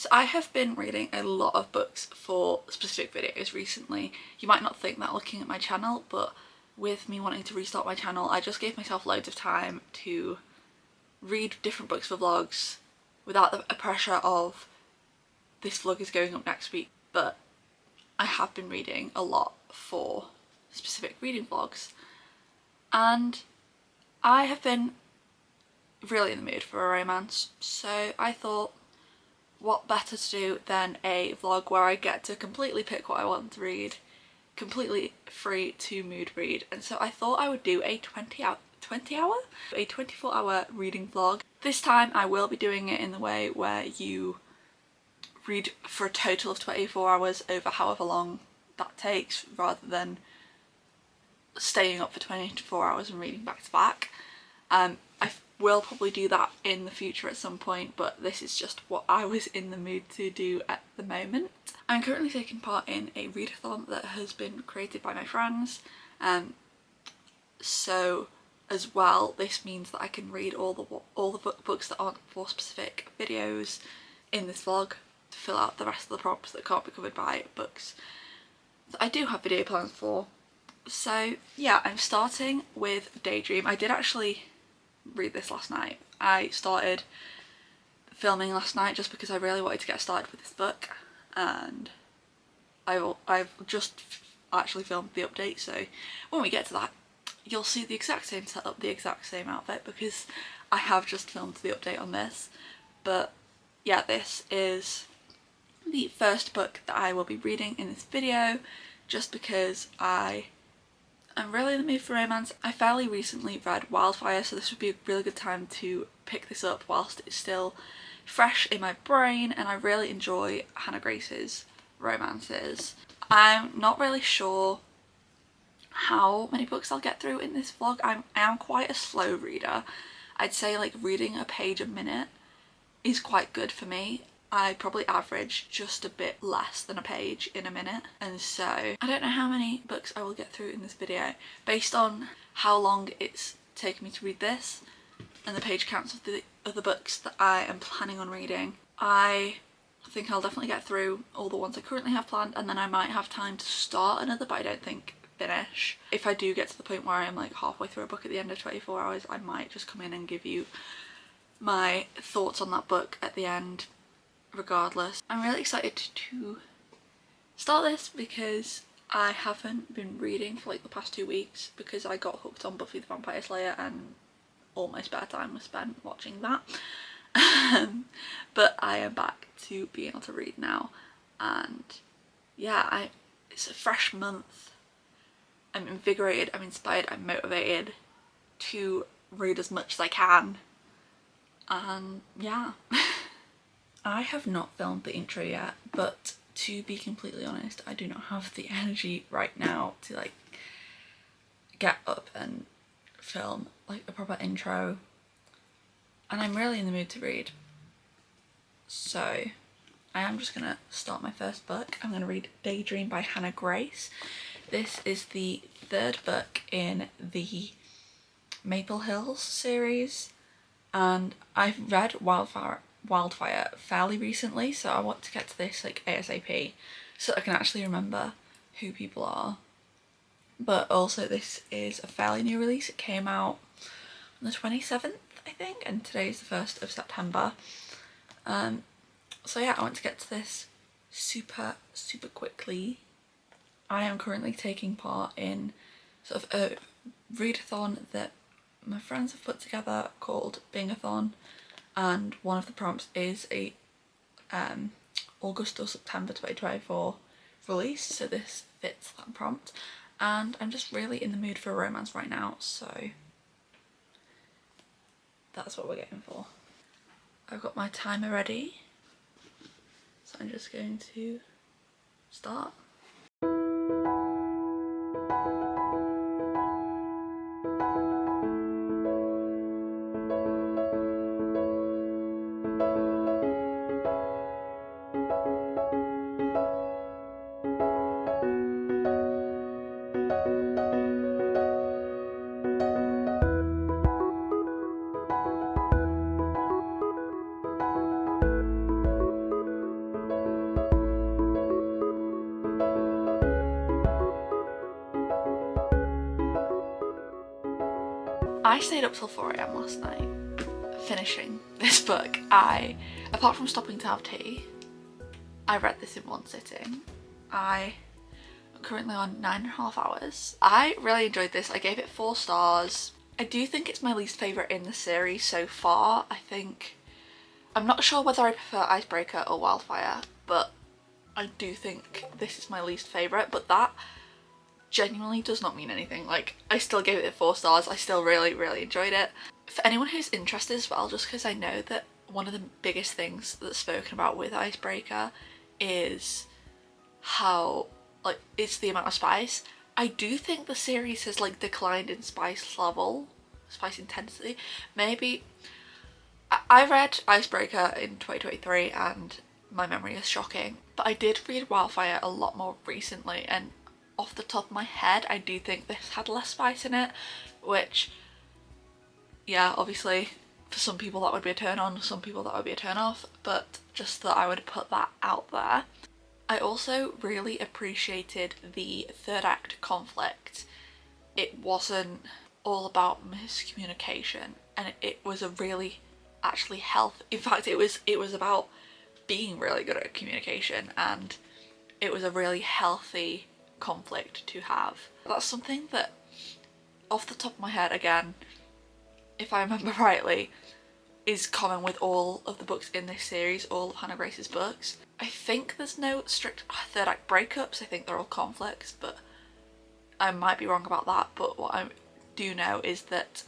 So I have been reading a lot of books for specific videos recently. You might not think that looking at my channel, but with me wanting to restart my channel, I just gave myself loads of time to read different books for vlogs without the pressure of this vlog is going up next week. But I have been reading a lot for specific reading vlogs, and I have been really in the mood for a romance, so I thought what better to do than a vlog where I get to completely pick what I want to read, completely free to mood read. And so I thought I would do a 24-hour reading vlog. This time I will be doing it in the way where you read for a total of 24 hours over however long that takes, rather than staying up for 24 hours and reading back to back. I will probably do that in the future at some point, but this is just what I was in the mood to do at the moment. I'm currently taking part in a readathon that has been created by my friends, so as well this means that I can read all the books that aren't for specific videos in this vlog to fill out the rest of the prompts that can't be covered by books that I do have video plans for. So yeah, I'm starting with Daydream. I did actually read this last night. I started filming last night just because I really wanted to get started with this book, and I've just actually filmed the update, so when we get to that you'll see the exact same setup, the exact same outfit, because I have just filmed the update on this. But yeah, this is the first book that I will be reading in this video, just because I'm really in the mood for romance. I fairly recently read Wildfire, so this would be a really good time to pick this up whilst it's still fresh in my brain, and I really enjoy Hannah Grace's romances. I'm not really sure how many books I'll get through in this vlog. I am quite a slow reader. I'd say like reading a page a minute is quite good for me. I probably average just a bit less than a page in a minute, and so I don't know how many books I will get through in this video. Based on how long it's taken me to read this and the page counts of the other books that I am planning on reading, I think I'll definitely get through all the ones I currently have planned, and then I might have time to start another, but I don't think finish. If I do get to the point where I'm like halfway through a book at the end of 24 hours, I might just come in and give you my thoughts on that book at the end regardless. I'm really excited to start this because I haven't been reading for like the past 2 weeks because I got hooked on Buffy the Vampire Slayer and all my spare time was spent watching that. But I am back to being able to read now, and yeah, it's a fresh month. I'm invigorated, I'm inspired, I'm motivated to read as much as I can, and yeah. I have not filmed the intro yet, but to be completely honest, I do not have the energy right now to like get up and film like a proper intro, and I'm really in the mood to read. So I am just gonna start my first book. I'm gonna read Daydream by Hannah Grace. This is the third book in the Maple Hills series, and I've read Wildfire fairly recently, so I want to get to this like ASAP so I can actually remember who people are. But also this is a fairly new release. It came out on the 27th I think, and today is the 1st of September. So yeah, I want to get to this super quickly. I am currently taking part in sort of a readathon that my friends have put together called Bingathon, and one of the prompts is a August or September 2024 release, so this fits that prompt, and I'm just really in the mood for a romance right now, so that's what we're going for. I've got my timer ready, so I'm just going to start. I stayed up till 4 a.m. last night finishing this book. Apart from stopping to have tea, I read this in one sitting. I am currently on 9.5 hours. I really enjoyed this. I gave it 4 stars. I do think it's my least favourite in the series so far. I'm not sure whether I prefer Icebreaker or Wildfire, but I do think this is my least favourite, but that genuinely does not mean anything. Like, I still gave it 4 stars. I still really enjoyed it. For anyone who's interested as well, just because I know that one of the biggest things that's spoken about with Icebreaker is how, like, it's the amount of spice. I do think the series has like declined in spice level, spice intensity. Maybe I read Icebreaker in 2023 and my memory is shocking, but I did read Wildfire a lot more recently, and off the top of my head I do think this had less spice in it, which, yeah, obviously for some people that would be a turn on, some people that would be a turn off, but just that I would put that out there. I also really appreciated the third act conflict. It wasn't all about miscommunication, and it was a really actually in fact it was about being really good at communication, and it was a really healthy conflict to have. That's something that, off the top of my head again, if I remember rightly, is common with all of the books in this series, all of Hannah Grace's books. I think there's no strict third act breakups, I think they're all conflicts, but I might be wrong about that. But what I do know is that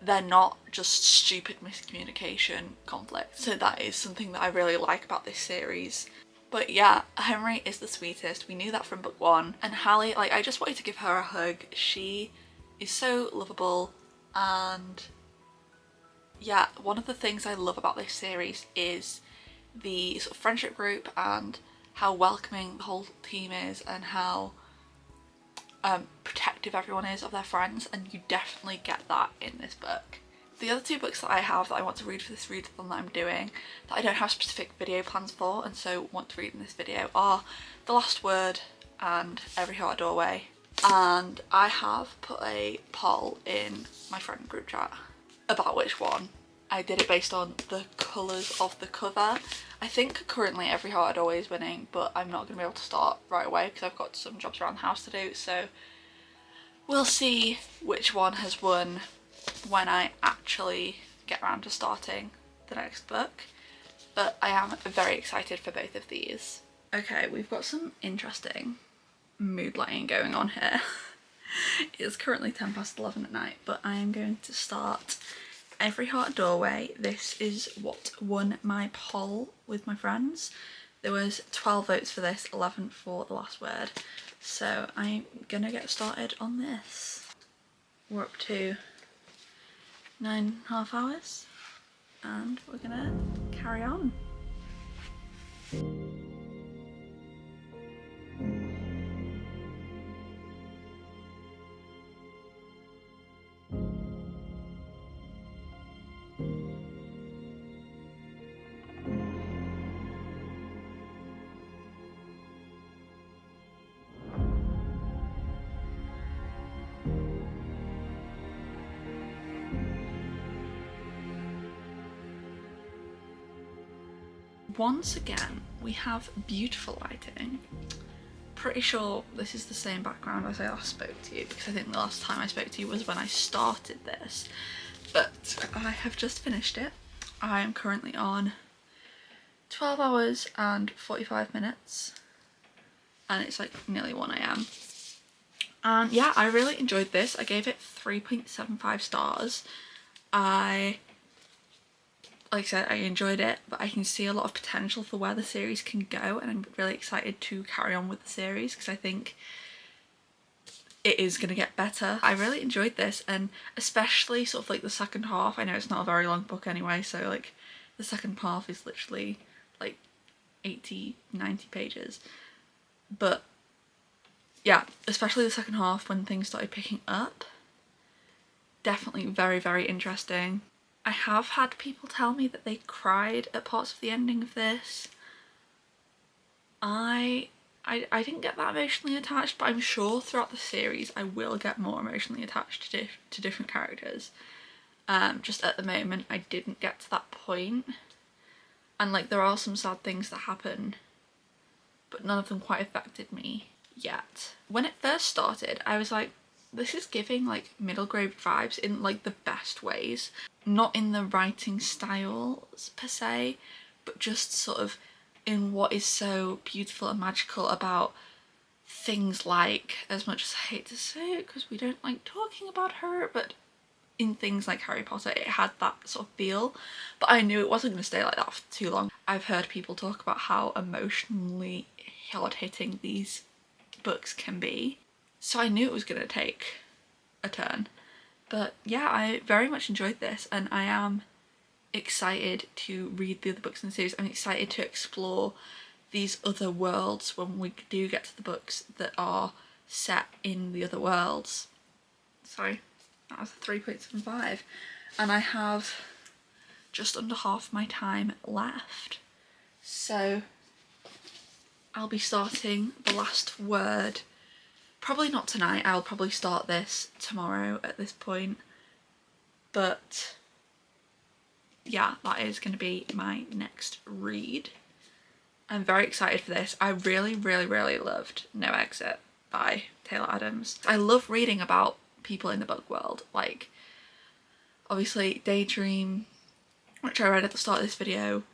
they're not just stupid miscommunication conflicts. So that is something that I really like about this series. But yeah, Henry is the sweetest. We knew that from book 1. And Hallie, like, I just wanted to give her a hug. She is so lovable, and yeah, one of the things I love about this series is the sort of friendship group and how welcoming the whole team is, and how protective everyone is of their friends, and you definitely get that in this book. The other 2 books that I have that I want to read for this readathon that I'm doing, that I don't have specific video plans for and so want to read in this video, are The Last Word and Every Heart a Doorway. And I have put a poll in my friend group chat about which one. I did it based on the colours of the cover. I think currently Every Heart a Doorway is winning, but I'm not going to be able to start right away because I've got some jobs around the house to do, so we'll see which one has won when I actually get around to starting the next book. But I am very excited for both of these. Okay, we've got some interesting mood lighting going on here. It's currently 11:10 at night, but I am going to start Every Heart a Doorway. This is what won my poll with my friends. There was 12 votes for this, 11 for The Last Word. So I'm gonna get started on this. We're up to 9.5 hours and we're gonna carry on. Once again, we have beautiful lighting. Pretty sure this is the same background as I last spoke to you, because I think the last time I spoke to you was when I started this. But I have just finished it. I am currently on 12 hours and 45 minutes and it's like nearly 1 AM. And yeah, I really enjoyed this. I gave it 3.75 stars. Like I said, I enjoyed it, but I can see a lot of potential for where the series can go, and I'm really excited to carry on with the series because I think it is going to get better. I really enjoyed this, and especially sort of like the second half. I know it's not a very long book anyway, so like the second half is literally like 80-90 pages. But yeah, especially the second half when things started picking up. Definitely very, very interesting. I have had people tell me that they cried at parts of the ending of this. I I didn't get that emotionally attached, but I'm sure throughout the series I will get more emotionally attached to different characters. Just at the moment I didn't get to that point, and like there are some sad things that happen, but none of them quite affected me yet. When it first started, I was like, this is giving like middle grade vibes in like the best ways. Not in the writing styles per se, but just sort of in what is so beautiful and magical about things like, as much as I hate to say it because we don't like talking about her, but in things like Harry Potter it had that sort of feel, but I knew it wasn't going to stay like that for too long. I've heard people talk about how emotionally hard-hitting these books can be, so I knew it was going to take a turn. But yeah, I very much enjoyed this, and I am excited to read the other books in the series. I'm excited to explore these other worlds when we do get to the books that are set in the other worlds. So that was a 3.75, and I have just under half my time left. So I'll be starting The Last Word. Probably not tonight, I'll probably start this tomorrow at this point. But yeah, that is going to be my next read. I'm very excited for this. I really, really, really loved No Exit by Taylor Adams. I love reading about people in the book world. Like, obviously Daydream, which I read at the start of this video,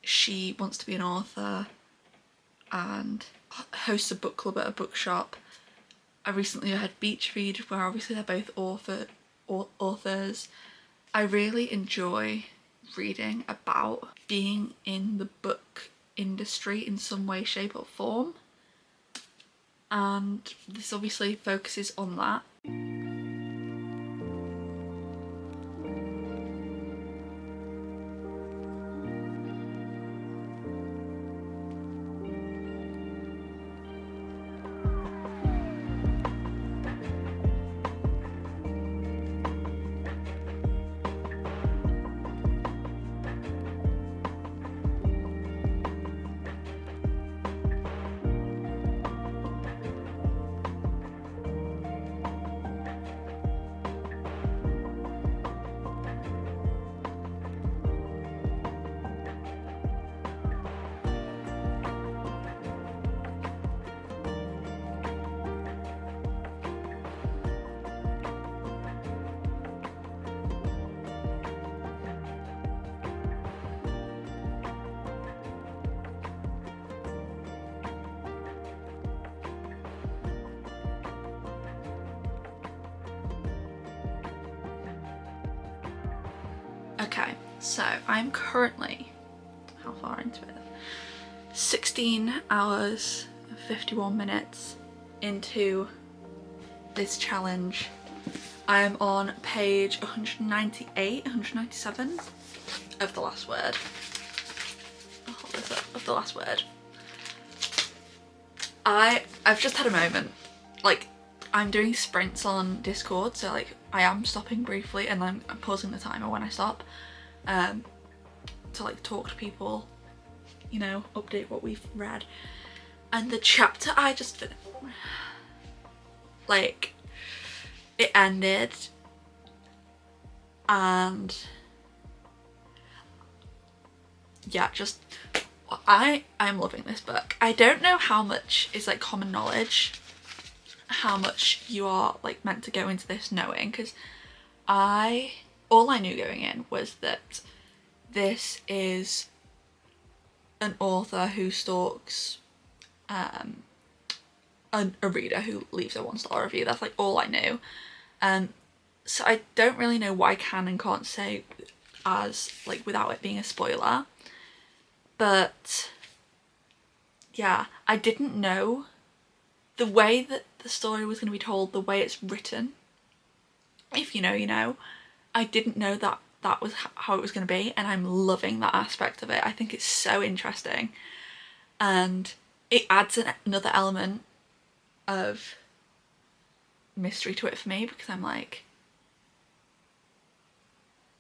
she wants to be an author and hosts a book club at a bookshop. I recently had Beach Read, where obviously they're both authors. I really enjoy reading about being in the book industry in some way, shape or form, and this obviously focuses on that. Okay, so I'm currently, how far into it? 16 hours and 51 minutes into this challenge. I am on page 198, 197 of The Last Word. I'll hold this up, of The Last Word. I've just had a moment. Like, I'm doing sprints on Discord, so like I am stopping briefly and I'm pausing the timer when I stop to like talk to people, you know, update what we've read. And the chapter I just finished, like, it ended and yeah, just I'm loving this book. I don't know how much is like common knowledge, how much you are like meant to go into this knowing, because all I knew going in was that this is an author who stalks a reader who leaves a 1-star review. That's like all I knew. So I don't really know what I can and can't say as like without it being a spoiler. But yeah, I didn't know the way that the story was going to be told, the way it's written. If you know, you know. I didn't know that that was how it was going to be, and I'm loving that aspect of it. I think it's so interesting, and it adds another element of mystery to it for me, because I'm like,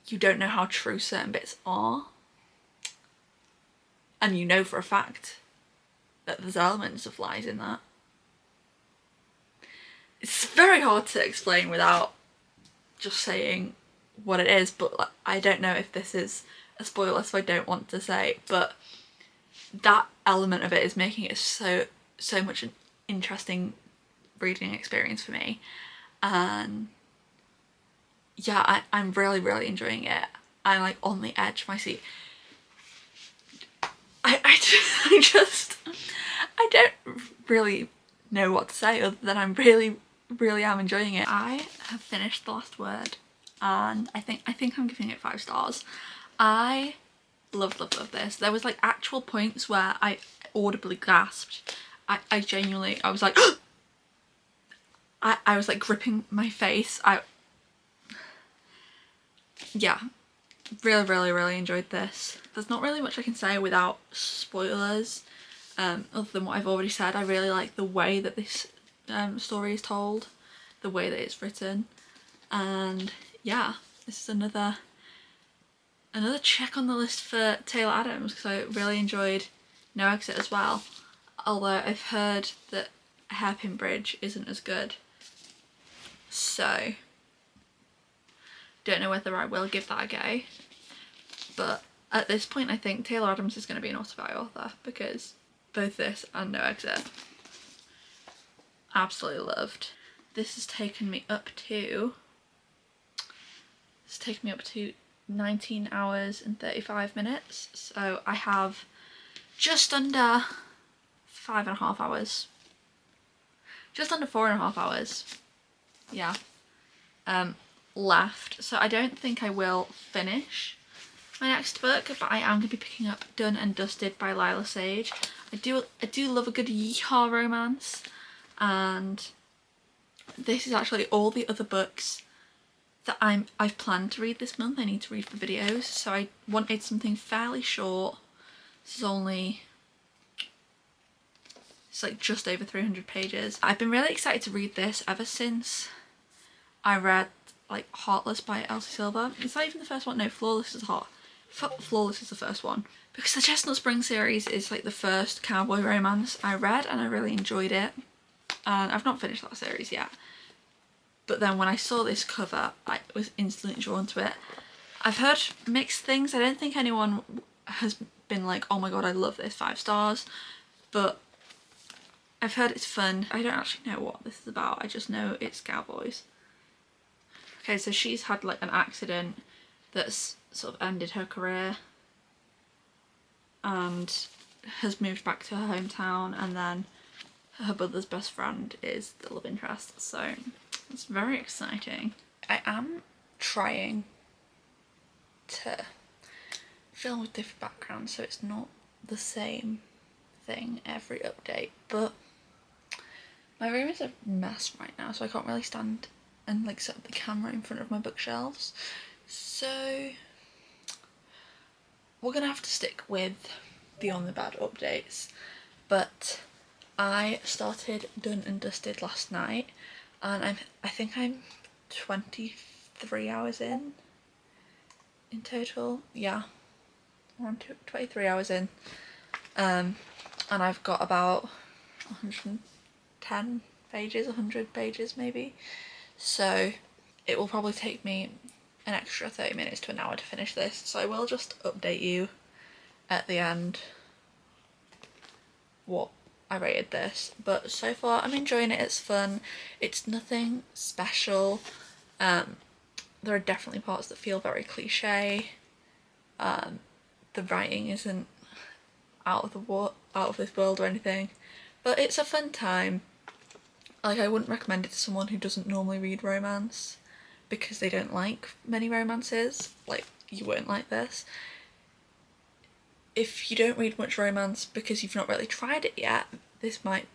you don't know how true certain bits are, and you know for a fact that there's elements of lies in that. It's very hard to explain without just saying what it is, but like, I don't know if this is a spoiler, so I don't want to say, but that element of it is making it so much an interesting reading experience for me. And yeah, I'm really enjoying it. I'm like on the edge of my seat. I don't really know what to say other than I'm really am enjoying it. I have finished The Last Word and I think I'm giving it 5 stars. I love this. There was like actual points where I audibly gasped. I genuinely, I was like I was like gripping my face. Yeah, really enjoyed this. There's not really much I can say without spoilers, other than what I've already said. I really like the way that this story is told, the way that it's written, and yeah, this is another check on the list for Taylor Adams, because I really enjoyed No Exit as well, although I've heard that Hairpin Bridge isn't as good, so don't know whether I will give that a go. But at this point I think Taylor Adams is going to be an auto-buy author, because both this and No Exit absolutely loved. This has taken me up to 19 hours and 35 minutes, so I have just under 5.5 hours, just under 4.5 hours, yeah, left. So I don't think I will finish my next book, but I am going to be picking up Done and Dusted by Lila Sage. I do love a good yeehaw romance, and this is actually all the other books that I've planned to read this month. I need to read for videos, so I wanted something fairly short. This is it's like just over 300 pages. I've been really excited to read this ever since I read like Heartless by Elsie Silver. Is that even the first one? No, Flawless is Flawless is the first one. Because the Chestnut Spring series is like the first cowboy romance I read, and I really enjoyed it. And I've not finished that series yet. But then when I saw this cover, I was instantly drawn to it. I've heard mixed things. I don't think anyone has been like, oh my god, I love this, 5 stars. But I've heard it's fun. I don't actually know what this is about. I just know it's cowboys. Okay, so she's had like an accident that's sort of ended her career and has moved back to her hometown, and then her brother's best friend is the love interest, so it's very exciting. I am trying to film with different backgrounds so it's not the same thing every update, but my room is a mess right now, so I can't really stand and like set up the camera in front of my bookshelves, so we're gonna have to stick with the On the Bed updates. But I started Done and Dusted last night, and I think I'm 23 hours in total. Yeah, I'm 23 hours in, and I've got about 110 pages, 100 pages maybe, so it will probably take me an extra 30 minutes to an hour to finish this, so I will just update you at the end what I rated this. But so far I'm enjoying it. It's fun, it's nothing special. There are definitely parts that feel very cliche. The writing isn't out of this world or anything, but it's a fun time. Like, I wouldn't recommend it to someone who doesn't normally read romance because they don't like many romances. Like, you won't like this. If you don't read much romance because you've not really tried it yet, this might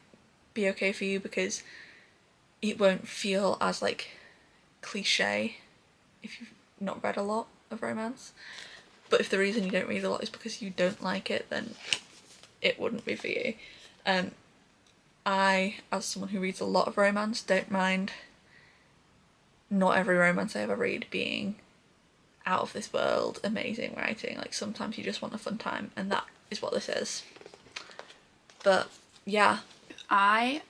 be okay for you because it won't feel as like cliche if you've not read a lot of romance. But if the reason you don't read a lot is because you don't like it, then it wouldn't be for you. I, as someone who reads a lot of romance, don't mind not every romance I ever read being out of this world, amazing writing. Like, sometimes you just want a fun time, and that is what this is. But yeah, I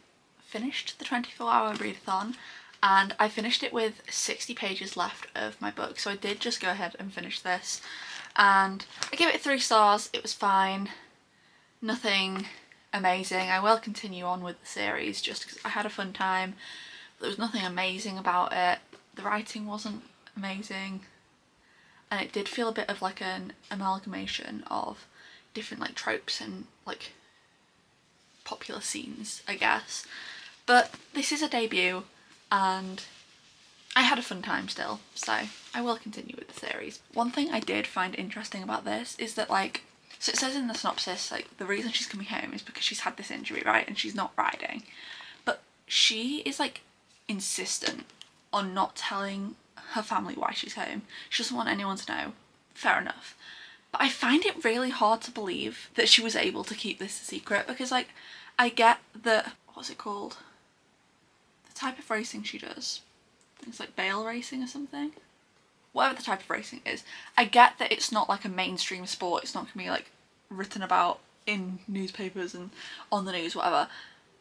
finished the 24-hour readathon and I finished it with 60 pages left of my book, so I did just go ahead and finish this, and I gave it 3 stars. It was fine, nothing amazing. I will continue on with the series just because I had a fun time. There was nothing amazing about it. The writing wasn't amazing, and it did feel a bit of like an amalgamation of different like tropes and like popular scenes, I guess. But this is a debut and I had a fun time still, so I will continue with the series. One thing I did find interesting about this is that, like, so it says in the synopsis, like, the reason she's coming home is because she's had this injury, right, and she's not riding. But she is, like, insistent on not telling her family why she's home. She doesn't want anyone to know. Fair enough. But I find it really hard to believe that she was able to keep this a secret, because, like, I get that, what's it called? The type of racing she does. It's like bale racing or something. Whatever the type of racing is, I get that it's not like a mainstream sport. It's not gonna be like written about in newspapers and on the news, whatever.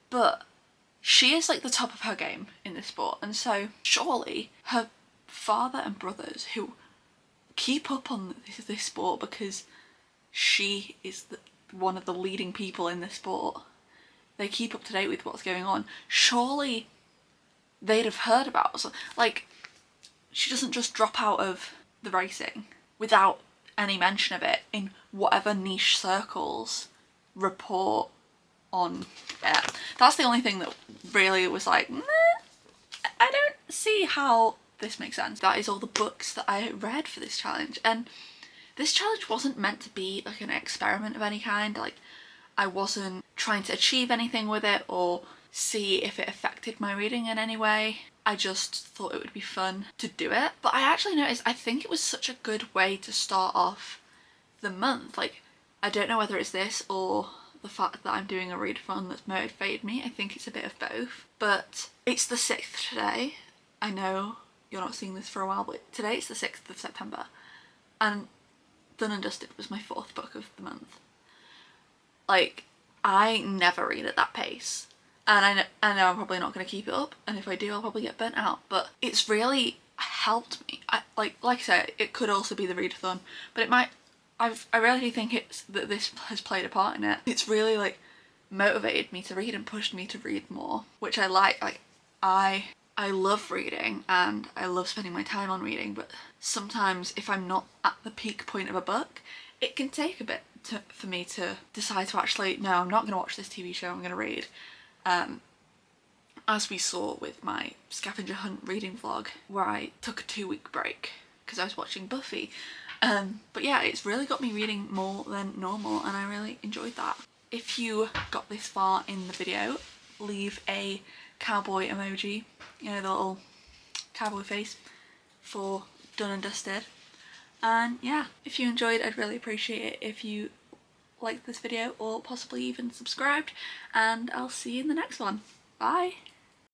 But she is like the top of her game in this sport, and so surely her father and brothers, who keep up on this sport because she is one of the leading people in this sport, they keep up to date with what's going on. Surely they'd have heard about. So, like, she doesn't just drop out of the racing without any mention of it in whatever niche circles report on it. That's the only thing that really was like, meh, I don't see how this makes sense. That is all the books that I read for this challenge, and this challenge wasn't meant to be like an experiment of any kind. Like, I wasn't trying to achieve anything with it or see if it affected my reading in any way. I just thought it would be fun to do it. But I actually noticed, I think it was such a good way to start off the month. Like, I don't know whether it's this or the fact that I'm doing a readathon that's motivated me. I think it's a bit of both. But it's the 6th today. I know you're not seeing this for a while, but today it's the 6th of September. And Done and Dusted was my 4th book of the month. Like, I never read at that pace. And I know I'm probably not going to keep it up, and if I do I'll probably get burnt out, but it's really helped me. Like I said, it could also be the readathon, but it might, I really think it's that this has played a part in it. It's really like motivated me to read and pushed me to read more, which I like. Like, I love reading and I love spending my time on reading, but sometimes if I'm not at the peak point of a book, it can take a bit for me to decide to actually, no, I'm not going to watch this TV show, I'm going to read. As we saw with my scavenger hunt reading vlog, where I took a 2-week break because I was watching Buffy. But yeah, it's really got me reading more than normal, and I really enjoyed that. If you got this far in the video, leave a cowboy emoji, you know, the little cowboy face, for Done and Dusted. And yeah, if you enjoyed, I'd really appreciate it if you liked this video or possibly even subscribed, and I'll see you in the next one. Bye!